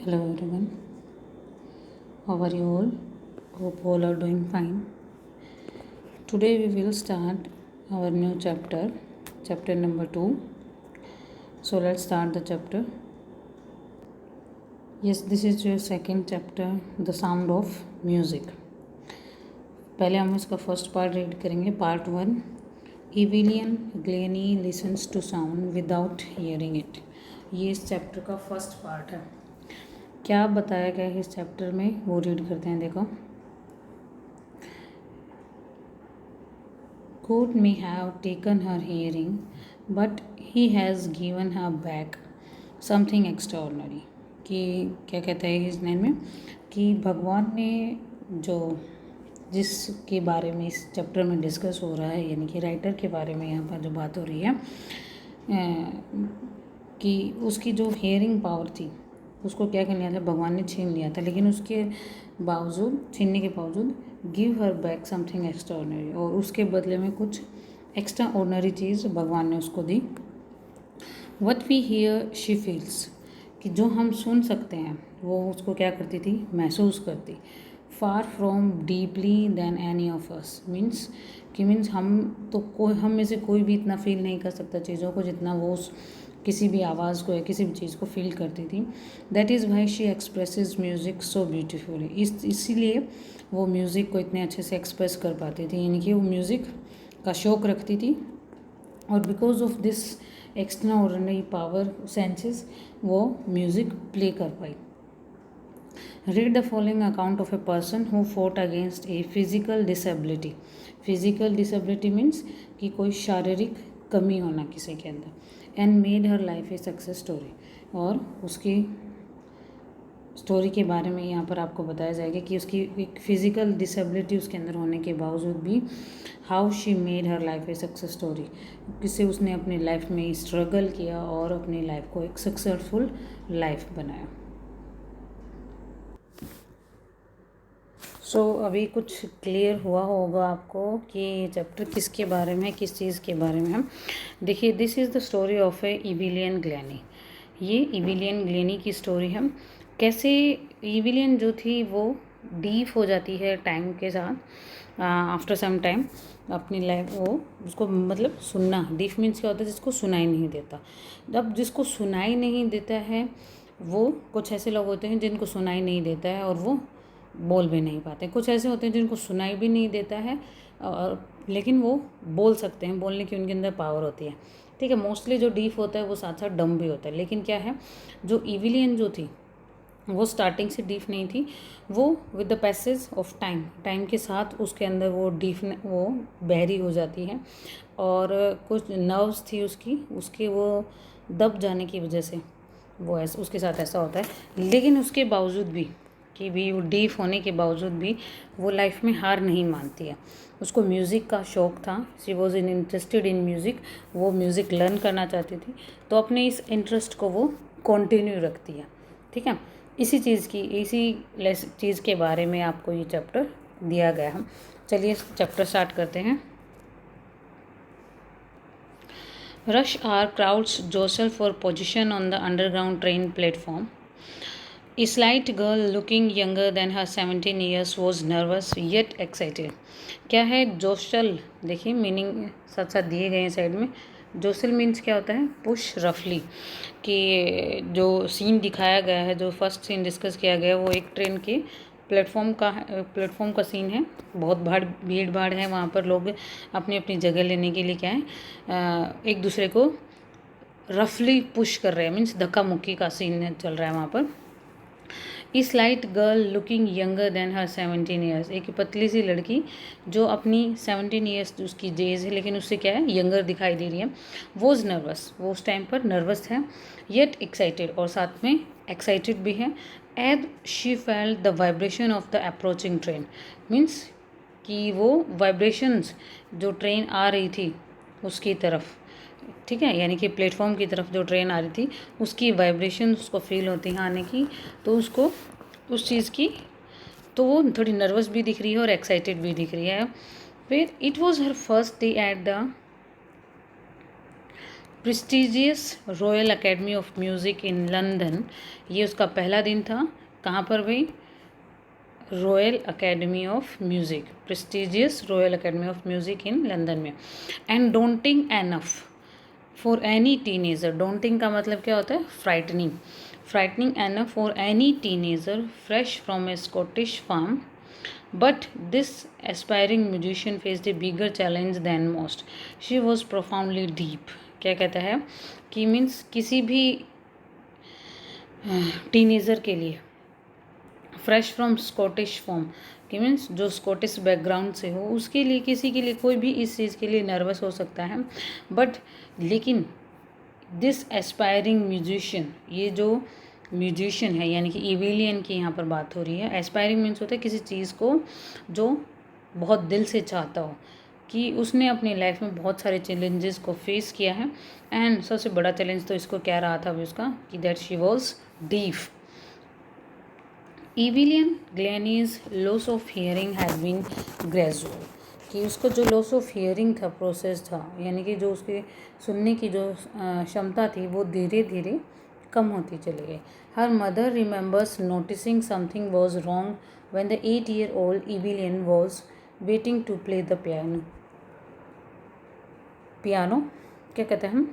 Hello everyone, how are you all? Hope all are doing fine. Today we will start our new chapter, chapter number 2. So let's start the chapter. Yes, this is your second chapter, The Sound of Music. पहले हम इसका first part read करेंगे, part 1. Evelyn Glennie listens to sound without hearing it. ये इस chapter का first part है. क्या बताया गया है इस चैप्टर में वो रीड करते हैं. देखो, God may have taken her hearing, but he has given her back something extraordinary. कि क्या कहता है इस लाइन में कि भगवान ने जो जिसके बारे में इस चैप्टर में डिस्कस हो रहा है, यानी कि राइटर के बारे में यहाँ पर जो बात हो रही है कि उसकी जो हियरिंग पावर थी उसको क्या कर लिया था, भगवान ने छीन लिया था. लेकिन उसके बावजूद, छीनने के बावजूद, give her back something extra ordinary, और उसके बदले में कुछ एक्स्ट्रा ऑर्डनरी चीज़ भगवान ने उसको दी. What we hear she feels, कि जो हम सुन सकते हैं वो उसको क्या करती थी, महसूस करती. Far from deeply than any of us, means हम में से कोई भी इतना फील नहीं कर सकता चीज़ों को जितना वो किसी भी आवाज़ को या किसी भी चीज़ को फील करती थी. That is why she expresses music so beautifully. इसीलिए वो म्यूज़िक को इतने अच्छे से एक्सप्रेस कर पाती थी, यानी कि वो म्यूज़िक का शौक़ रखती थी. और because of this extraordinary power senses वो म्यूज़िक प्ले कर पाई. Read the following account of a person who fought against a physical disability. Physical disability means कि कोई शारीरिक कमी होना किसी के अंदर. And made her life a success story, और उसकी स्टोरी के बारे में यहाँ पर आपको बताया जाएगा कि उसकी एक फिज़िकल डिसेबिलिटी उसके अंदर होने के बावजूद भी how she made her life a success story, किससे उसने अपनी लाइफ में स्ट्रगल किया और अपनी लाइफ को एक सक्सेसफुल लाइफ बनाया. अभी कुछ क्लियर हुआ होगा आपको कि ये चैप्टर किसके बारे में, किस चीज़ के बारे में. हम देखिए, this is the story of a Evelyn Glennie. ये इविलियन ग्लेनी की स्टोरी है. कैसे इविलियन जो थी वो डीफ हो जाती है टाइम के साथ, आफ्टर सम टाइम अपनी लाइफ वो उसको मतलब सुनना. डीफ मीन्स क्या होता है, जिसको सुनाई नहीं देता. जब जिसको सुनाई नहीं देता है, वो कुछ ऐसे लोग होते हैं जिनको सुनाई नहीं देता है और वो बोल भी नहीं पाते. कुछ ऐसे होते हैं जिनको सुनाई भी नहीं देता है और लेकिन वो बोल सकते हैं, बोलने की उनके अंदर पावर होती है. ठीक है, मोस्टली जो डीफ होता है वो साथ साथ डम भी होता है. लेकिन क्या है, जो इविलियन जो थी वो स्टार्टिंग से डीफ नहीं थी. वो with the passage of time के साथ उसके अंदर वो बहरी हो जाती है. और कुछ नर्व्स थी उसके वो दब जाने की वजह से वो ऐसा उसके साथ ऐसा होता है. लेकिन उसके बावजूद भी कि भी वो डीफ होने के बावजूद भी वो लाइफ में हार नहीं मानती है. उसको म्यूज़िक का शौक़ था. She was interested in music. वो म्यूज़िक लर्न करना चाहती थी, तो अपने इस इंटरेस्ट को वो कंटिन्यू रखती है. ठीक है, इसी चीज़ के बारे में आपको ये चैप्टर दिया गया है. चलिए चैप्टर स्टार्ट करते हैं. रश आर क्राउड्स जोसेल्फ for position on the underground train platform. A slight girl looking younger than her 17 years was nervous yet excited. क्या है जोशल, देखिए मीनिंग साथ साथ दिए गए हैं साइड में. जोशल मीन्स क्या होता है, पुश रफली. कि जो सीन दिखाया गया है, जो फर्स्ट सीन डिस्कस किया गया है, वो एक ट्रेन के प्लेटफॉर्म का सीन है. बहुत भीड़ भाड़ है वहाँ पर. लोग अपनी अपनी जगह लेने के लिए क्या है, एक दूसरे को रफली पुश कर रहे हैं. मीन्स धक्का मुक्की का सीन चल रहा है वहाँ पर. A slight girl looking younger than her 17 years. एक पतली सी लड़की जो अपनी 17 ईयर्स उसकी एज है, लेकिन उससे क्या है, यंगर दिखाई दे रही है. वॉज नर्वस, वो उस टाइम पर नर्वस है. येट एक्साइटेड, और साथ में एक्साइटेड भी है. As she felt the vibration of the approaching train. Means कि वो वाइब्रेशंस जो ट्रेन आ रही थी उसकी तरफ, ठीक है, यानी कि प्लेटफॉर्म की तरफ जो ट्रेन आ रही थी उसकी वाइब्रेशन उसको फील होती हैं आने की. तो उसको उस चीज़ की, तो वो थोड़ी नर्वस भी दिख रही है और एक्साइटेड भी दिख रही है. फिर it was her first day at the prestigious Royal Academy of Music in London, ये उसका पहला दिन था। कहाँ पर भाई? Royal Academy of Music, prestigious Royal Academy of Music in London में। And daunting enough for any teenager, daunting का मतलब क्या होता है? Frightening, frightening enough for any teenager fresh from a Scottish farm, but this aspiring musician faced a bigger challenge then most, she was profoundly deep. क्या कहता है कि means किसी भी टीनेजर के लिए, फ्रेश फ्रॉम स्कॉटिश फॉर्म कि means जो स्कॉटिश बैकग्राउंड से हो, उसके लिए, किसी के लिए, कोई भी इस चीज़ के लिए नर्वस हो सकता है। बट लेकिन दिस एस्पायरिंग म्यूजिशियन, ये जो म्यूजिशियन है यानी कि इविलियन की यहाँ पर बात हो रही है। एस्पायरिंग मीन्स होता है किसी चीज़ को जो बहुत दिल से चाहता हो, कि उसने अपनी लाइफ में बहुत सारे चैलेंजेस को फेस किया है। एंड सबसे बड़ा चैलेंज तो इसको क्या रहा था अभी उसका, कि that she was deaf. Evelyn Glennie's loss of hearing had been gradual, कि उसको जो लॉस ऑफ हियरिंग था, प्रोसेस था, यानी कि जो उसके सुनने की जो क्षमता थी वो धीरे धीरे कम होती चली गई। Her mother remembers noticing something was wrong when the 8-year-old Evelyn was waiting to play the piano. Piano क्या कहते हैं हम,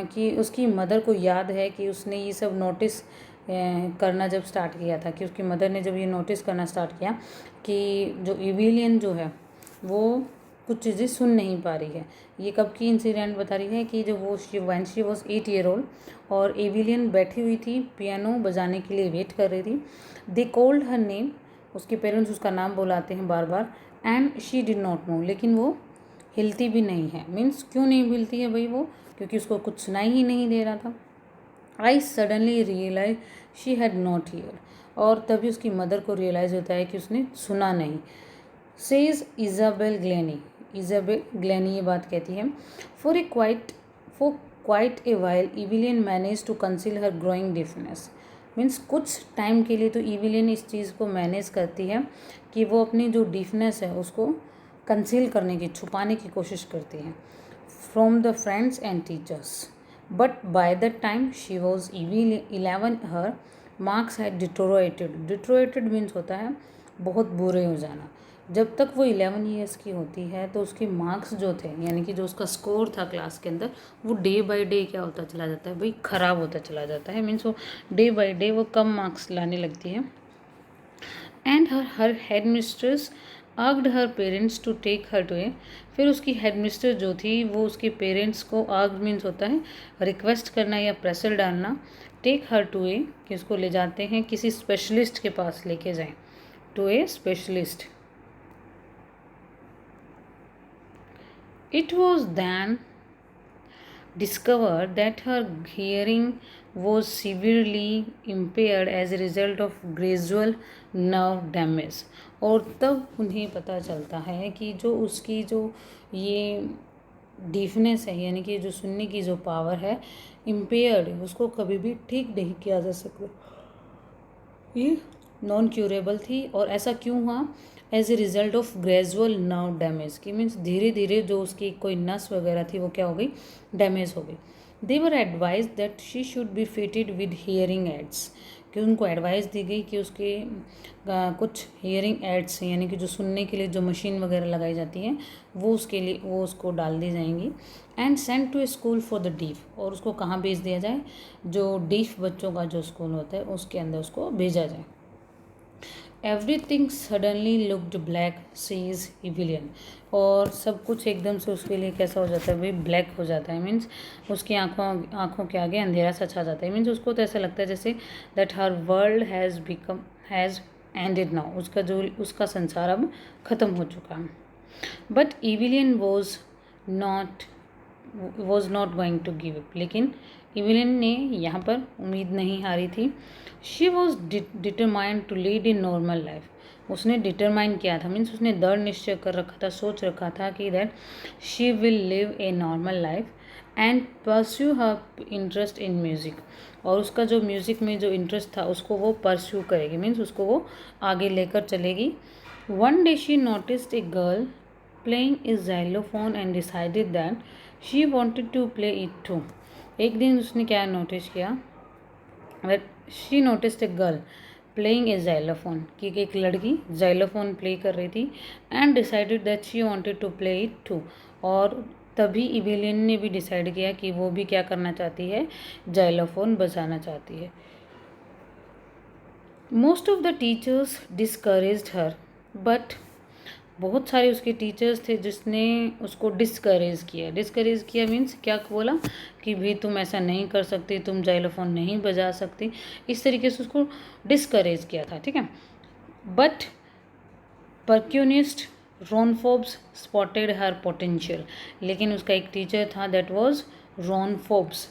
कि उसकी मदर को याद है कि उसने ये सब नोटिस करना जब स्टार्ट किया था, कि उसकी मदर ने जब ये नोटिस करना स्टार्ट किया कि जो इविलियन जो है वो कुछ चीज़ें सुन नहीं पा रही है। ये कब की इंसिडेंट बता रही है कि जब वो व्हेन शी वॉज 8-year-old और इविलियन बैठी हुई थी, पियानो बजाने के लिए वेट कर रही थी। दे कॉल्ड हर नेम, उसके पेरेंट्स उसका नाम बुलाते हैं बार बार। And she did not know, लेकिन वो हिलती भी नहीं है। मीन्स क्यों नहीं हिलती है भाई वो? क्योंकि उसको कुछ सुनाई ही नहीं दे रहा था। I suddenly realise she had not ear, और तभी उसकी मदर को रियलाइज़ होता है कि उसने सुना नहीं। Says Isabel Glennie, Isabel Glennie ये बात कहती है। For quite a while Evelyn manage to conceal her growing deafness, means कुछ टाइम के लिए तो इविलियन इस चीज़ को मैनेज करती है कि वो अपनी जो डिफनेस है उसको कंसील करने की, छुपाने की कोशिश करती है from the friends and teachers. But by the time she was 11 her marks had deteriorated, deteriorated means होता है बहुत बुरे हो जाना। जब तक वो 11 ईयर्स की होती है तो उसके मार्क्स जो थे, यानी कि जो उसका स्कोर था क्लास के अंदर, वो डे बाय डे क्या होता चला जाता है भाई? ख़राब होता चला जाता है। मीन्स वो डे बाय डे वो कम मार्क्स लाने लगती है। एंड हर हेड मिस्ट्रेस आग्ड her parents to take her to a, फिर उसकी हेड मिस्ट्रेस जो थी वो उसके पेरेंट्स को, आग्ड मीन्स होता है रिक्वेस्ट करना या प्रेशर डालना, टेक हर टू ए कि उसको ले जाते हैं किसी स्पेशलिस्ट के पास लेके जाएं, to a specialist. It was then discovered that her hearing was severely impaired as a result of gradual nerve damage, और तब उन्हें पता चलता है कि जो उसकी जो ये डीफनेस है, यानी कि जो सुनने की जो पावर है, इम्पेयर्ड, उसको कभी भी ठीक नहीं किया जा सकता, ये नॉन क्यूरेबल थी। और ऐसा क्यों हुआ? As a result of gradual nerve damage, की मीन्स धीरे धीरे जो उसकी कोई नस वगैरह थी वो क्या हो गई? डैमेज हो गई। They were advised that she should be fitted with hearing aids, कि उनको एडवाइस दी गई कि उसके कुछ हियरिंग एड्स यानी कि जो सुनने के लिए जो मशीन वगैरह लगाई जाती हैं वो उसके लिए, वो उसको डाल दी जाएंगी। And send to a school for the deaf, और उसको कहाँ भेज दिया जाए? जो डीफ बच्चों का जो स्कूल होता है उसके अंदर उसको भेजा जाए। Everything suddenly looked black says Evelyn, और सब कुछ एकदम से उसके लिए कैसा हो जाता है भाई? ब्लैक हो जाता है। मीन्स उसकी आँखों के आगे अंधेरा सा छा जाता है। मीन्स उसको तो ऐसा लगता है जैसे that her world has ended now, उसका संसार अब ख़त्म हो चुका है। But Evelyn was not going to give up, लेकिन इविलियन ने यहाँ पर उम्मीद नहीं हारी थी। She was determined to lead in normal life, उसने डिटरमाइन किया था, मीन्स उसने दृढ़ निश्चय कर रखा था, सोच रखा था कि that she will live a normal life and pursue her interest in music, और उसका जो म्यूज़िक में जो इंटरेस्ट था उसको वो परस्यू करेगी, मीन्स उसको वो आगे लेकर चलेगी। One day she noticed a girl playing a xylophone and decided that she wanted to play it too. एक दिन उसने क्या नोटिस किया, she noticed a girl playing a xylophone, कि एक लड़की जाइलोफोन प्ले कर रही थी, and decided that she wanted to play it too. और तभी इवेलियन ने भी डिसाइड किया कि वो भी क्या करना चाहती है, जाइलोफोन बजाना चाहती है। Most of the teachers discouraged her, but बहुत सारे उसके टीचर्स थे जिसने उसको डिस्करेज किया मीन्स क्या बोला कि भाई तुम ऐसा नहीं कर सकती, तुम जाइलोफोन नहीं बजा सकती, इस तरीके से उसको डिस्करेज किया था, ठीक है। But percussionist Ron Forbes spotted her potential, लेकिन उसका एक टीचर था दैट वाज रॉन फोब्स,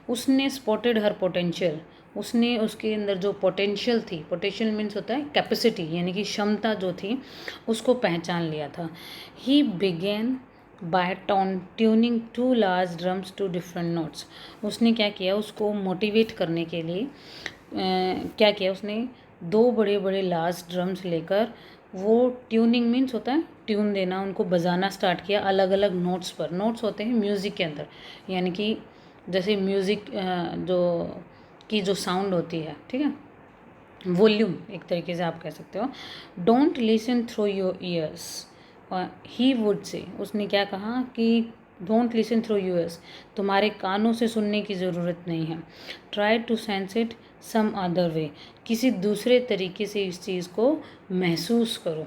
उसने स्पॉटेड हर पोटेंशियल, उसने उसके अंदर जो पोटेंशियल थी, पोटेंशियल मीन्स होता है कैपेसिटी, यानी कि क्षमता जो थी उसको पहचान लिया था। He began by tuning two large drums to different notes. उसने क्या किया, उसको मोटिवेट करने के लिए क्या किया, उसने दो बड़े बड़े लार्ज ड्रम्स लेकर वो ट्यूनिंग मीन्स होता है ट्यून देना, उनको बजाना स्टार्ट किया अलग अलग नोट्स पर। नोट्स होते हैं म्यूज़िक के अंदर, यानी कि जैसे म्यूज़िक जो की जो साउंड होती है, ठीक है, वॉल्यूम एक तरीके से आप कह सकते हो। Don't listen through your ears, he would say, उसने क्या कहा कि डोंट लिसन थ्रू ईयर्स, तुम्हारे कानों से सुनने की ज़रूरत नहीं है। Try to sense it some other way, किसी दूसरे तरीके से इस चीज़ को महसूस करो।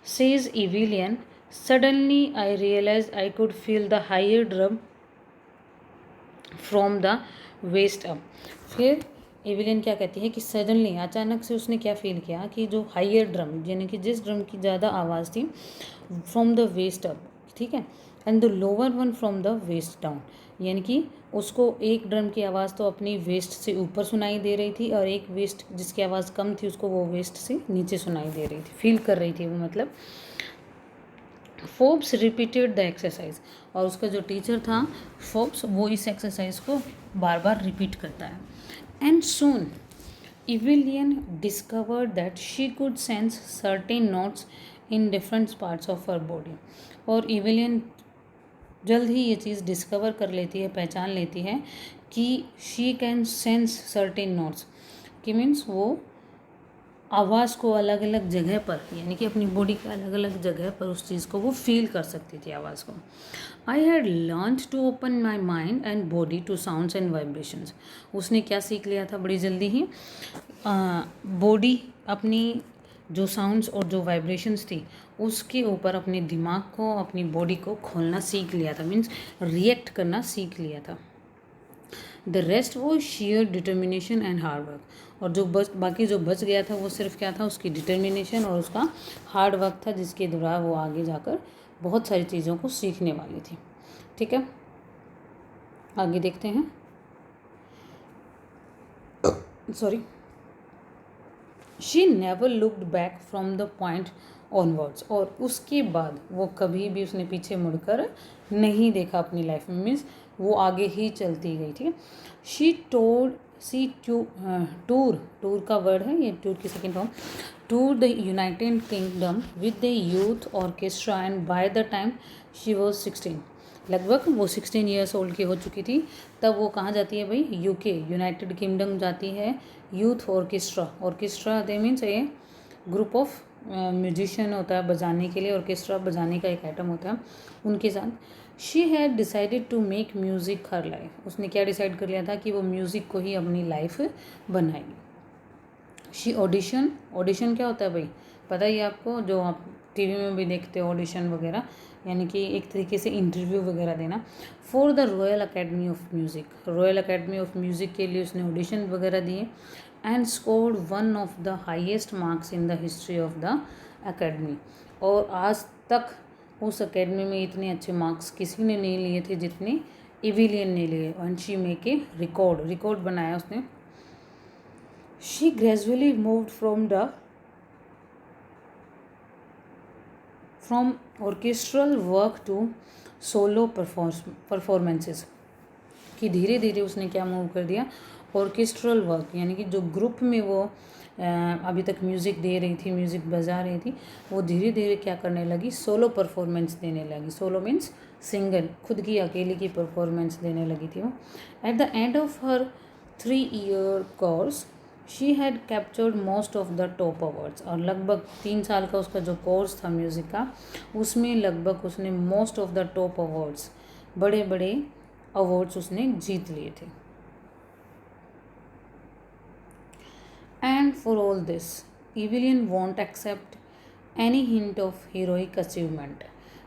Says Evelyn, suddenly I realize I could feel the higher drum from the waist up. फिर एविलियन क्या कहती है कि सडनली अचानक से उसने क्या फील किया कि जो हायर ड्रम, यानी कि जिस ड्रम की ज़्यादा आवाज़ थी, फ्रॉम द वेस्ट अप, ठीक है, and the lower one from the waist down, यानी कि उसको एक ड्रम की आवाज़ तो अपनी वेस्ट से ऊपर सुनाई दे रही थी, और एक वेस्ट जिसकी आवाज़ कम थी उसको वो वेस्ट से नीचे सुनाई दे रही थी, फील कर रही थी वो, मतलब। फोब्स रिपीटेड द एक्सरसाइज, और उसका जो टीचर था फोब्स, वो इस एक्सरसाइज को बार बार रिपीट करता है। And soon Evelyn discovered that she could sense certain notes in different parts of her body. और इविलियन जल्द ही ये चीज़ डिस्कवर कर लेती है, पहचान लेती है कि she can sense certain notes, कि मीन्स वो आवाज़ को अलग अलग जगह पर, यानी कि अपनी बॉडी के अलग अलग जगह पर उस चीज़ को वो फील कर सकती थी, आवाज़ को। I had learn to open my mind and body to sounds and vibrations. उसने क्या सीख लिया था बड़ी जल्दी ही, बॉडी अपनी जो साउंड्स और जो वाइब्रेशंस थी उसके ऊपर अपने दिमाग को, अपनी बॉडी को खोलना सीख लिया था, मीन्स रिएक्ट करना सीख लिया था। द रेस्ट वो share determination and hard work, और जो बाकी जो बच गया था वो सिर्फ क्या था, उसकी डिटर्मिनेशन और उसका हार्ड वर्क था, जिसके द्वारा वो आगे जाकर बहुत सारी चीज़ों को सीखने वाली थी, ठीक है। आगे देखते हैं, sorry. She never looked back from the point onwards, और उसके बाद वो कभी भी उसने पीछे मुड़कर नहीं देखा अपनी लाइफ में, मीन्स वो आगे ही चलती गई, ठीक है। शी टूर का वर्ड है ये, टूर की second form, tour the United kingdom with the youth orchestra, and bye the time she was 16, लगभग वो 16 ईयर्स ओल्ड की हो चुकी थी, तब वो कहाँ जाती है भाई, यूके, यूनाइटेड किंगडम जाती है। यूथ ऑर्केस्ट्रा दे मीन्स ये ग्रुप ऑफ म्यूजिशियन होता है बजाने के लिए, ऑर्केस्ट्रा बजाने का एक आइटम होता है, उनके साथ। She had decided to make music her life, उसने क्या डिसाइड कर लिया था कि वो म्यूज़िक को ही अपनी लाइफ बनाएगी। शी ऑडिशन क्या होता है भाई, पता ही आपको, जो आप टीवी में भी देखते हो ऑडिशन वगैरह, यानी कि एक तरीके से इंटरव्यू वगैरह देना, for the royal Academy of music, royal Academy of music के लिए उसने ऑडिशन वगैरह दिए, and scored one of the highest marks in the history of the academy, और आज तक उस अकेडमी में इतने अच्छे मार्क्स किसी ने नहीं लिए थे जितने इविलियन ने लिए, and she make a record बनाया उसने। She gradually moved from orchestral work to solo performances, कि धीरे धीरे उसने क्या मूव कर दिया, ऑर्केस्ट्रल वर्क, यानी कि जो ग्रुप में वो अभी तक म्यूज़िक दे रही थी, म्यूज़िक बजा रही थी, वो धीरे धीरे क्या करने लगी, सोलो परफॉर्मेंस देने लगी। सोलो मीन्स सिंगल, खुद की अकेले की परफॉर्मेंस देने लगी थी वो। At the end of her 3-year course she had captured most of the top awards. और लगभग 3 साल का उसका जो कोर्स था म्यूज़िक का, उसमें लगभग उसने most of the top awards, बड़े बड़े अवार्ड्स उसने जीत लिए थे। And for all this, Evelyn won't accept any hint of heroic achievement.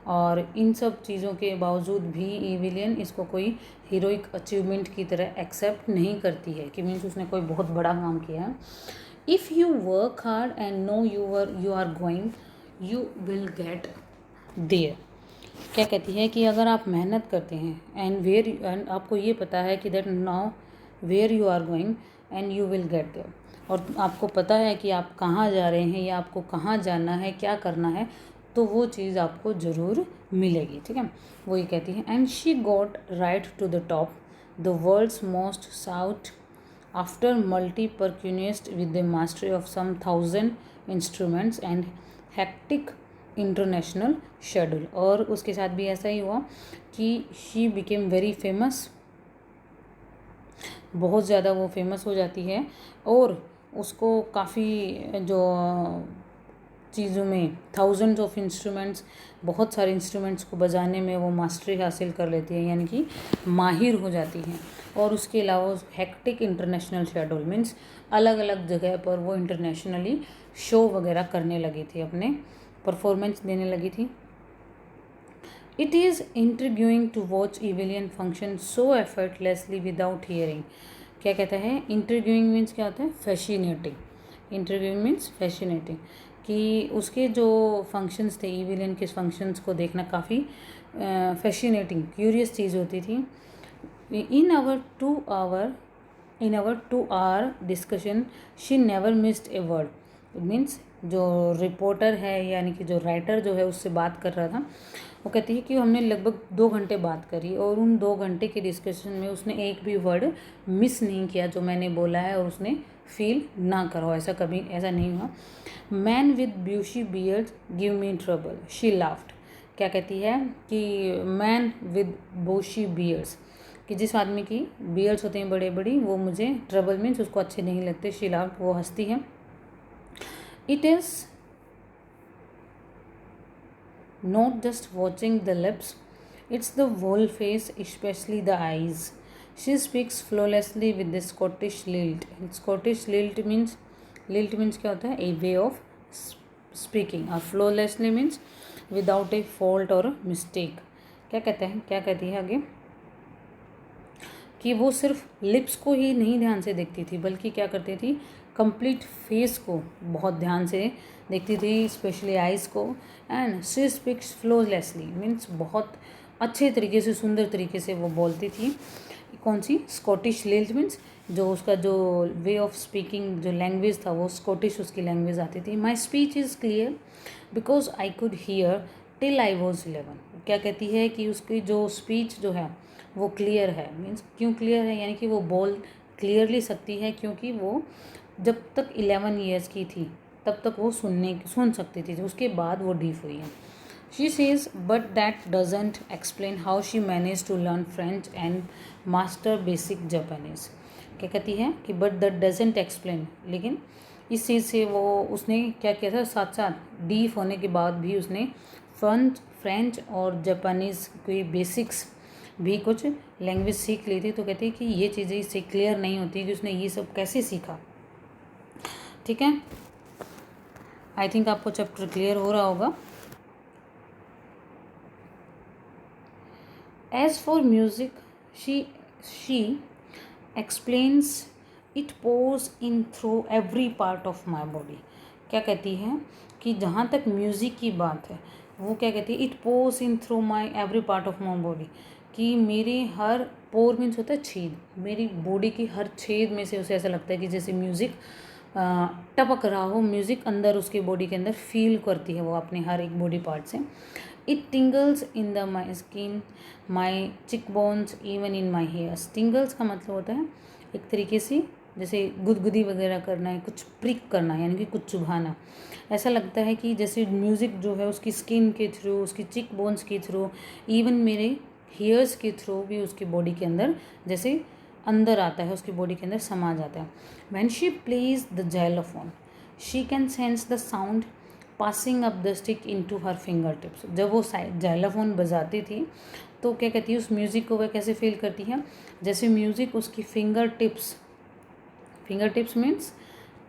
और इन सब चीज़ों के बावजूद भी एविलियन इसको कोई हीरोइक अचीवमेंट की तरह एक्सेप्ट नहीं करती है कि मीन्स उसने कोई बहुत बड़ा काम किया है। If you work hard and know you are going, you will get there. क्या कहती है कि अगर आप मेहनत करते हैं एंड आपको ये पता है कि that now where you are going and you will get there, और आपको पता है कि आप कहाँ जा रहे हैं या आपको कहाँ जाना है, क्या करना है, तो वो चीज़ आपको ज़रूर मिलेगी। ठीक है, वही कहती है। And she got right to the top, the world's most sought after multi percussionist with the mastery of some 1000 instruments and hectic international schedule. और उसके साथ भी ऐसा ही हुआ कि शी बिकेम वेरी फेमस, बहुत ज़्यादा वो फेमस हो जाती है, और उसको काफ़ी जो चीज़ों में थाउजेंड्स ऑफ इंस्ट्रूमेंट्स, बहुत सारे इंस्ट्रूमेंट्स को बजाने में वो मास्टरी हासिल कर लेती है, यानी कि माहिर हो जाती हैं। और उसके अलावा हेक्टिक इंटरनेशनल शेड्यूल मीन्स अलग अलग जगह पर वो इंटरनेशनली शो वगैरह करने लगी थी, अपने परफॉर्मेंस देने लगी थी। It is intriguing to watch Evelyn function so effortlessly without hearing. क्या कहता है, इंट्रीग्यूइंग मीन्स क्या होता है, फैसिनेटिंग। इंट्रीग्यूइंग मीन्स फैसिनेटिंग, कि उसके जो फंक्शंस थे, एविलियन के फंक्शंस को देखना काफ़ी फैसिनेटिंग, क्यूरियस चीज़ होती थी। In our 2 hour discussion she never missed a word. Means जो रिपोर्टर है, यानी कि जो राइटर जो है उससे बात कर रहा था, वो कहती है कि हमने लगभग 2 घंटे बात करी, और उन 2 घंटे के डिस्कशन में उसने एक भी वर्ड मिस नहीं किया जो मैंने बोला है, और उसने फील ना करो, ऐसा कभी ऐसा नहीं हुआ। Man with bushy beard give me trouble, she laughed. क्या कहती है कि मैन विद बुशी बियर्ड्स, कि जिस आदमी की बियर्ड्स होते हैं बड़े बड़ी, वो मुझे ट्रबल मीन्स उसको अच्छे नहीं लगते, शी लाफ्ड, वो हंसती है। It is not just watching the lips, it's the whole face, especially the eyes. She speaks flawlessly with the Scottish lilt. Scottish lilt means क्या होता है, a way of speaking, और flawlessly means without a fault or mistake. क्या कहते हैं, क्या कहती है आगे, कि वो सिर्फ लिप्स को ही नहीं ध्यान से देखती थी, बल्कि क्या करती थी, कंप्लीट फेस को बहुत ध्यान से देखती थी, स्पेशली आइज़ को। एंड शी स्पीक्स फ्लोलेसली मीन्स बहुत अच्छे तरीके से, सुंदर तरीके से वो बोलती थी। कौन सी, स्कॉटिश लिल्ट मीन्स जो उसका जो वे ऑफ स्पीकिंग, जो लैंग्वेज था, वो स्कॉटिश उसकी लैंग्वेज आती थी। My speech is clear because I could hear till I was 11। क्या कहती है कि उसकी जो स्पीच जो है वो क्लियर है, मीन्स क्यों क्लियर है, यानी कि वो बोल क्लियरली सकती है, क्योंकि वो जब तक 11 ईयर्स की थी तब तक वो सुन सकती थी, उसके बाद वो डीफ हुई है। She says but that doesn't explain how she manage to learn French and master basic Japanese. क्या कहती है कि बट दैट डजेंट एक्सप्लेन, लेकिन इस चीज़ से वो उसने क्या किया था, साथ साथ डीफ होने के बाद भी उसने फ्रेंच और जापानीज़ की बेसिक्स भी कुछ लैंग्वेज सीख ली थी। तो कहती है कि ये चीज़ें इससे क्लियर नहीं होती कि उसने ये सब कैसे सीखा। ठीक है, आई थिंक आपको चैप्टर क्लियर हो रहा होगा। As for music she explains it pours in through every part of my body. क्या कहती है कि जहाँ तक म्यूज़िक की बात है, वो क्या कहती है, it pours in through my every part of my body, कि मेरे हर पोर मीन्स होता है छेद, मेरी बॉडी की हर छेद में से उसे ऐसा लगता है कि जैसे म्यूज़िक टपक रहा हो, म्यूज़िक अंदर उसकी बॉडी के अंदर फील करती है वो अपने हर एक बॉडी पार्ट से। It tingles in the my skin, my cheekbones, even in my hairs. Tingles का मतलब होता है एक तरीके से जैसे गुदगुदी वगैरह करना है, कुछ प्रिक करना यानी कि कुछ चुभाना। ऐसा लगता है कि जैसे म्यूज़िक जो है उसकी स्किन के थ्रू, उसकी चिक बोन्स के थ्रू, इवन मेरे हेयर्स के थ्रू भी उसकी बॉडी के अंदर जैसे अंदर आता है, उसकी बॉडी के अंदर समा जाता है। When she plays the xylophone she can sense the sound passing up the stick into her finger tips. जब वो जाइलोफोन बजाती थी तो क्या कहती है, उस म्यूज़िक को वह कैसे फील करती है, जैसे म्यूज़िक उसकी फिंगर टिप्स मीन्स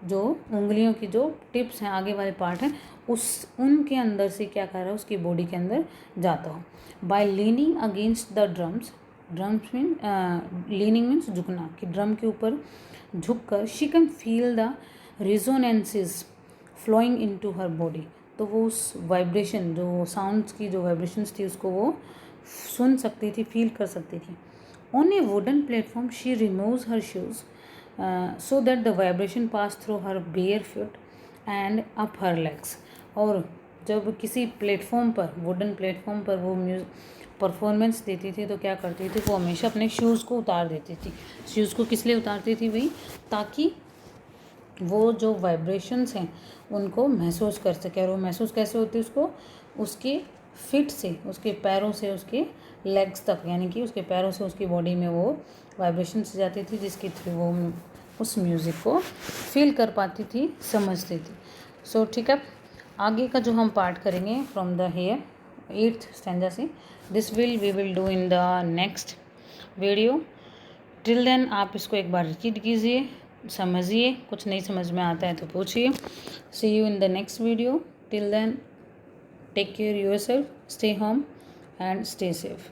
जो उंगलियों की जो टिप्स हैं, आगे वाले पार्ट हैं, उनके अंदर से क्या कर रहा है, उसकी बॉडी के अंदर जाता हो। By leaning against the drums mean leaning means झुकना, कि ड्रम के ऊपर झुककर she can feel the resonances flowing into her body. तो वो उस वाइब्रेशन, जो साउंड्स की जो वाइब्रेशंस थी उसको वो सुन सकती थी, फील कर सकती थी। On A wooden platform she removes her shoes so that the vibration pass through her bare foot and up her legs। और जब किसी प्लेटफॉर्म पर, वुडन प्लेटफॉर्म पर वो परफॉर्मेंस देती थी तो क्या करती थी, वो हमेशा अपने शूज़ को उतार देती थी। शूज़ को किस लिए उतारती थी भाई, ताकि वो जो वाइब्रेशंस हैं उनको महसूस कर सके। और वो महसूस कैसे होती है, उसको उसके फिट से, उसके पैरों से उसके लेग्स तक, यानी कि उसके पैरों से उसकी बॉडी में वो वाइब्रेशन से जाती थी, जिसके थ्रू वो उस म्यूज़िक को फील कर पाती थी, समझती थी। सो ठीक है, आगे का जो हम पार्ट करेंगे from the here 8th stanza से, we will do in the next video. Till then आप इसको एक बार रिपीट कीजिए, समझिए, कुछ नहीं समझ में आता है तो पूछिए। See you in the next video. Till then take care yourself, stay home and stay safe.